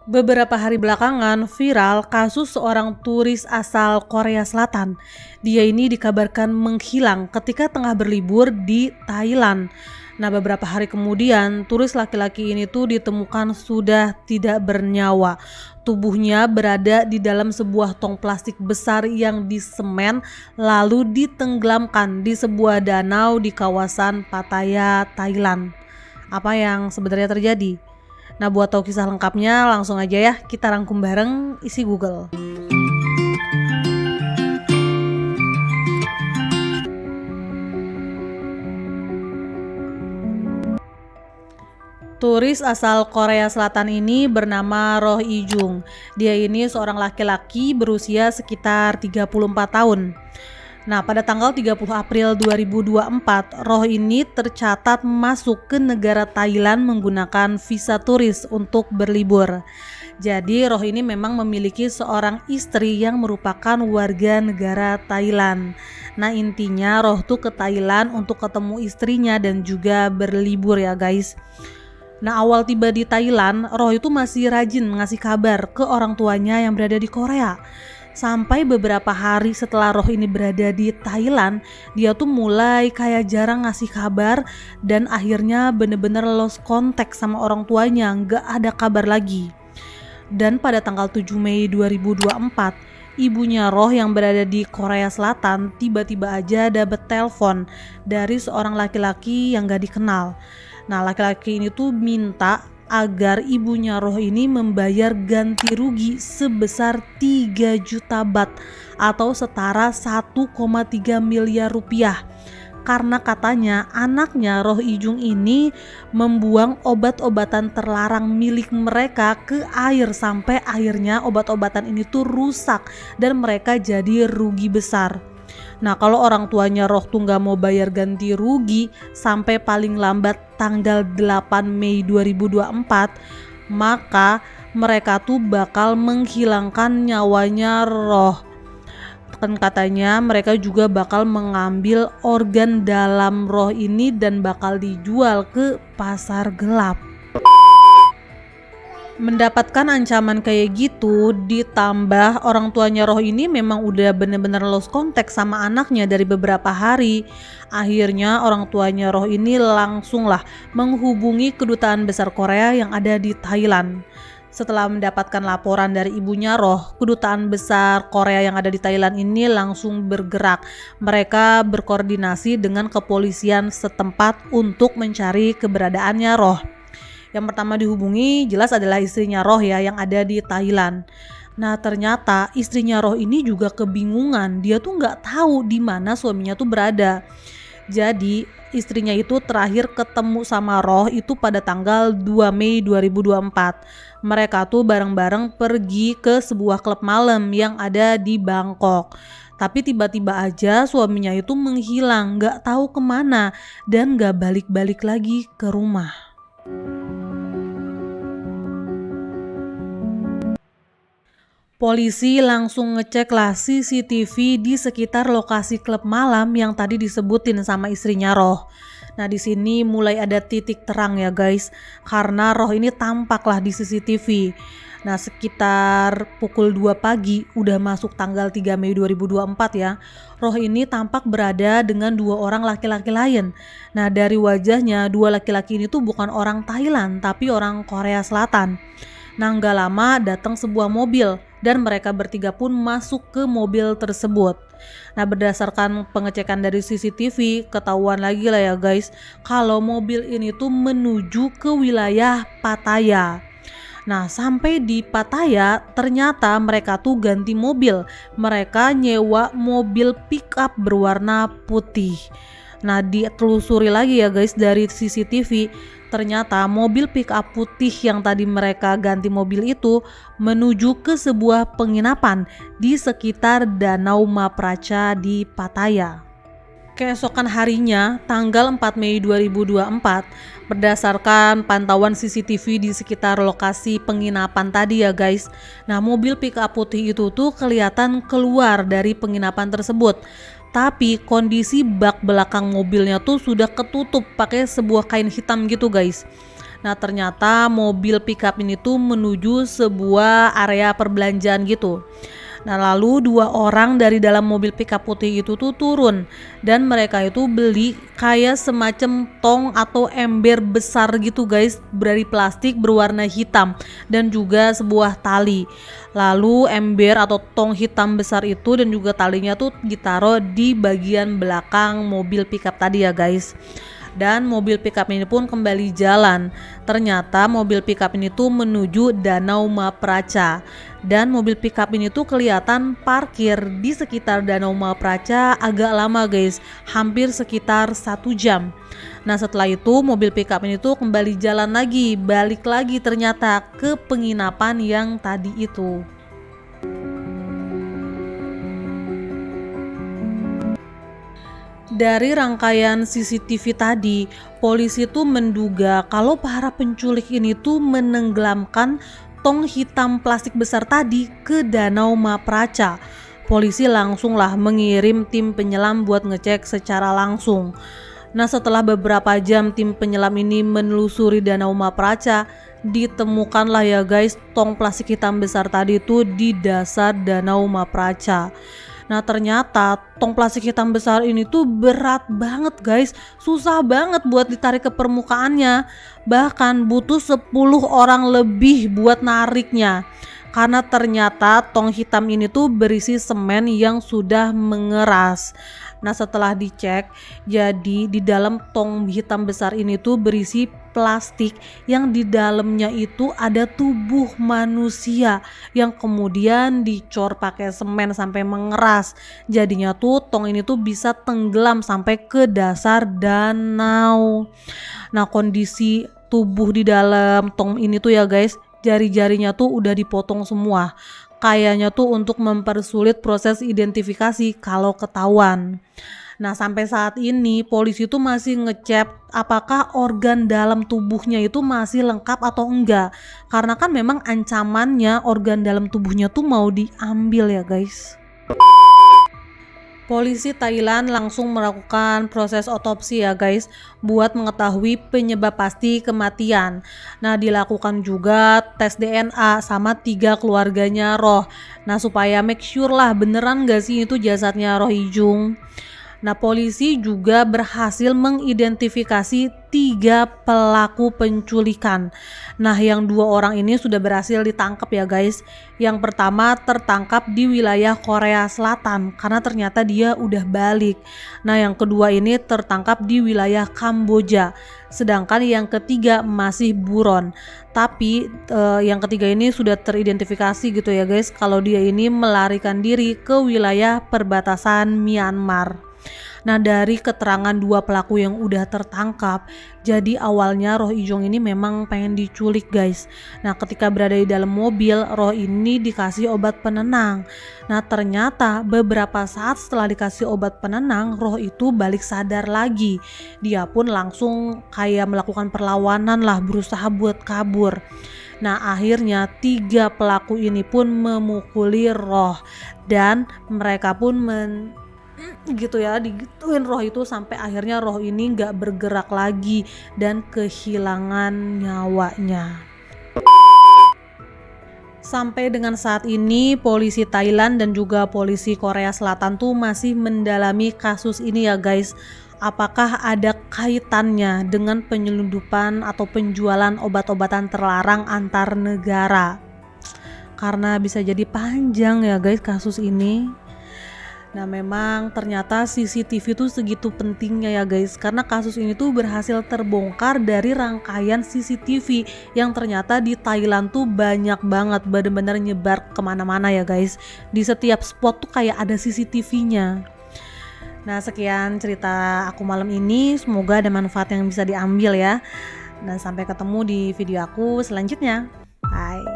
Beberapa hari belakangan viral kasus seorang turis asal Korea Selatan. Dia ini dikabarkan menghilang ketika tengah berlibur di Thailand. Nah, beberapa hari kemudian turis laki-laki ini tuh ditemukan sudah tidak bernyawa. Tubuhnya berada di dalam sebuah tong plastik besar yang disemen lalu ditenggelamkan di sebuah danau di kawasan Pattaya, Thailand. Apa yang sebenarnya terjadi? Nah, buat tahu kisah lengkapnya langsung aja ya kita rangkum bareng isi Google. Turis asal Korea Selatan ini bernama Roh Ijung. Dia ini seorang laki-laki berusia sekitar 34 tahun. Nah, pada tanggal 30 April 2024, Roh ini tercatat masuk ke negara Thailand menggunakan visa turis untuk berlibur. Jadi, Roh ini memang memiliki seorang istri yang merupakan warga negara Thailand. Nah, intinya Roh tuh ke Thailand untuk ketemu istrinya dan juga berlibur ya guys. Nah, awal tiba di Thailand, Roh itu masih rajin ngasih kabar ke orang tuanya yang berada di Korea. Sampai beberapa hari setelah Roh ini berada di Thailand, dia tuh mulai kayak jarang ngasih kabar dan akhirnya bener-bener lost contact sama orang tuanya, nggak ada kabar lagi. Dan pada tanggal 7 Mei 2024, ibunya Roh yang berada di Korea Selatan tiba-tiba aja dapet telepon dari seorang laki-laki yang gak dikenal. Nah, laki-laki ini tuh minta agar ibunya Roh ini membayar ganti rugi sebesar 3 juta baht atau setara 1,3 miliar rupiah. Karena katanya anaknya Roh Ijung ini membuang obat-obatan terlarang milik mereka ke air sampai akhirnya obat-obatan ini tuh rusak dan mereka jadi rugi besar. Nah, kalau orang tuanya Roh tuh nggak mau bayar ganti rugi sampai paling lambat tanggal 8 Mei 2024, maka mereka tuh bakal menghilangkan nyawanya Roh. Kan katanya mereka juga bakal mengambil organ dalam Roh ini dan bakal dijual ke pasar gelap. Mendapatkan ancaman kayak gitu, ditambah orang tuanya Roh ini memang udah bener-bener lost contact sama anaknya dari beberapa hari. Akhirnya orang tuanya Roh ini langsunglah menghubungi kedutaan besar Korea yang ada di Thailand. Setelah mendapatkan laporan dari ibunya Roh, kedutaan besar Korea yang ada di Thailand ini langsung bergerak. Mereka berkoordinasi dengan kepolisian setempat untuk mencari keberadaannya Roh. Yang pertama dihubungi jelas adalah istrinya Roh ya yang ada di Thailand. Nah, ternyata istrinya Roh ini juga kebingungan. Dia tuh nggak tahu di mana suaminya tuh berada. Jadi istrinya itu terakhir ketemu sama Roh itu pada tanggal 2 Mei 2024. Mereka tuh bareng-bareng pergi ke sebuah klub malam yang ada di Bangkok. Tapi tiba-tiba aja suaminya itu menghilang, nggak tahu kemana dan nggak balik-balik lagi ke rumah. Polisi langsung ngeceklah CCTV di sekitar lokasi klub malam yang tadi disebutin sama istrinya Roh. Nah, di sini mulai ada titik terang ya guys, karena Roh ini tampaklah di CCTV. Nah, sekitar pukul 2 pagi, udah masuk tanggal 3 Mei 2024 ya. Roh ini tampak berada dengan dua orang laki-laki lain. Nah, dari wajahnya dua laki-laki ini tuh bukan orang Thailand, tapi orang Korea Selatan. Nah, nggak lama datang sebuah mobil dan mereka bertiga pun masuk ke mobil tersebut. Nah, berdasarkan pengecekan dari CCTV, ketahuan lagi lah ya guys, kalau mobil ini tuh menuju ke wilayah Pattaya. Nah, sampai di Pattaya ternyata mereka tuh ganti mobil. Mereka nyewa mobil pick up berwarna putih. Nah, ditelusuri lagi ya guys dari CCTV, ternyata mobil pick up putih yang tadi mereka ganti mobil itu menuju ke sebuah penginapan di sekitar Danau Mapracha di Pattaya. Keesokan harinya, tanggal 4 Mei 2024, berdasarkan pantauan CCTV di sekitar lokasi penginapan tadi ya guys. Nah, mobil pick up putih itu tuh kelihatan keluar dari penginapan tersebut. Tapi kondisi bak belakang mobilnya tuh sudah ketutup pakai sebuah kain hitam gitu guys. Nah ternyata mobil pickup ini tuh menuju sebuah area perbelanjaan gitu. Nah lalu 2 orang dari dalam mobil pickup putih itu tuh turun, dan mereka itu beli kayak semacam tong atau ember besar gitu guys, dari plastik berwarna hitam dan juga sebuah tali. Lalu ember atau tong hitam besar itu dan juga talinya tuh ditaruh di bagian belakang mobil pickup tadi ya guys. Dan mobil pickup ini pun kembali jalan. Ternyata mobil pickup ini tuh menuju Danau Mapraca. Dan mobil pickup ini tuh kelihatan parkir di sekitar Danau Mapraca agak lama guys, hampir sekitar 1 jam. Nah setelah itu mobil pickup ini tuh kembali jalan lagi, balik lagi ternyata ke penginapan yang tadi itu. Dari rangkaian CCTV tadi, polisi tuh menduga kalau para penculik ini tuh menenggelamkan tong hitam plastik besar tadi ke Danau Mapraca. Polisi langsunglah mengirim tim penyelam buat ngecek secara langsung. Nah setelah beberapa jam tim penyelam ini menelusuri Danau Mapraca, ditemukanlah ya guys tong plastik hitam besar tadi itu di dasar Danau Mapraca. Nah ternyata tong plastik hitam besar ini tuh berat banget guys, susah banget buat ditarik ke permukaannya. Bahkan butuh 10 orang lebih buat nariknya. Karena ternyata tong hitam ini tuh berisi semen yang sudah mengeras. Nah setelah dicek, jadi di dalam tong hitam besar ini tuh berisi plastik yang di dalamnya itu ada tubuh manusia yang kemudian dicor pakai semen sampai mengeras. Jadinya tuh tong ini tuh bisa tenggelam sampai ke dasar danau. Nah kondisi tubuh di dalam tong ini tuh ya guys, jari-jarinya tuh udah dipotong semua. Kayaknya tuh untuk mempersulit proses identifikasi kalau ketahuan. Nah sampai saat ini polisi tuh masih ngecek apakah organ dalam tubuhnya itu masih lengkap atau enggak. Karena kan memang ancamannya organ dalam tubuhnya tuh mau diambil ya guys. Polisi Thailand langsung melakukan proses otopsi ya guys, buat mengetahui penyebab pasti kematian. Nah dilakukan juga tes DNA sama 3 keluarganya Roh. Nah supaya make sure lah beneran gak sih itu jasadnya Roh Ijung. Nah polisi juga berhasil mengidentifikasi 3 pelaku penculikan. Nah yang 2 orang ini sudah berhasil ditangkap ya guys. Yang pertama tertangkap di wilayah Korea Selatan karena ternyata dia udah balik. Nah yang kedua ini tertangkap di wilayah Kamboja. Sedangkan yang ketiga masih buron. Tapi yang ketiga ini sudah teridentifikasi gitu ya guys, kalau dia ini melarikan diri ke wilayah perbatasan Myanmar. Nah dari keterangan 2 pelaku yang udah tertangkap, jadi awalnya Roh Ijong ini memang pengen diculik guys. Nah ketika berada di dalam mobil, Roh ini dikasih obat penenang. Nah ternyata beberapa saat setelah dikasih obat penenang, Roh itu balik sadar lagi. Dia pun langsung kayak melakukan perlawanan lah, berusaha buat kabur. Nah akhirnya 3 pelaku ini pun memukuli Roh, dan mereka pun gitu ya, digituin Roh itu sampai akhirnya Roh ini nggak bergerak lagi dan kehilangan nyawanya. Sampai dengan saat ini polisi Thailand dan juga polisi Korea Selatan tuh masih mendalami kasus ini ya guys. Apakah ada kaitannya dengan penyelundupan atau penjualan obat-obatan terlarang antar negara? Karena bisa jadi panjang ya guys kasus ini. Nah memang ternyata CCTV itu segitu pentingnya ya guys, karena kasus ini tuh berhasil terbongkar dari rangkaian CCTV yang ternyata di Thailand tuh banyak banget, bener-bener nyebar kemana-mana ya guys. Di setiap spot tuh kayak ada CCTV-nya. Nah sekian cerita aku malam ini, semoga ada manfaat yang bisa diambil ya. Dan sampai ketemu di video aku selanjutnya. Bye.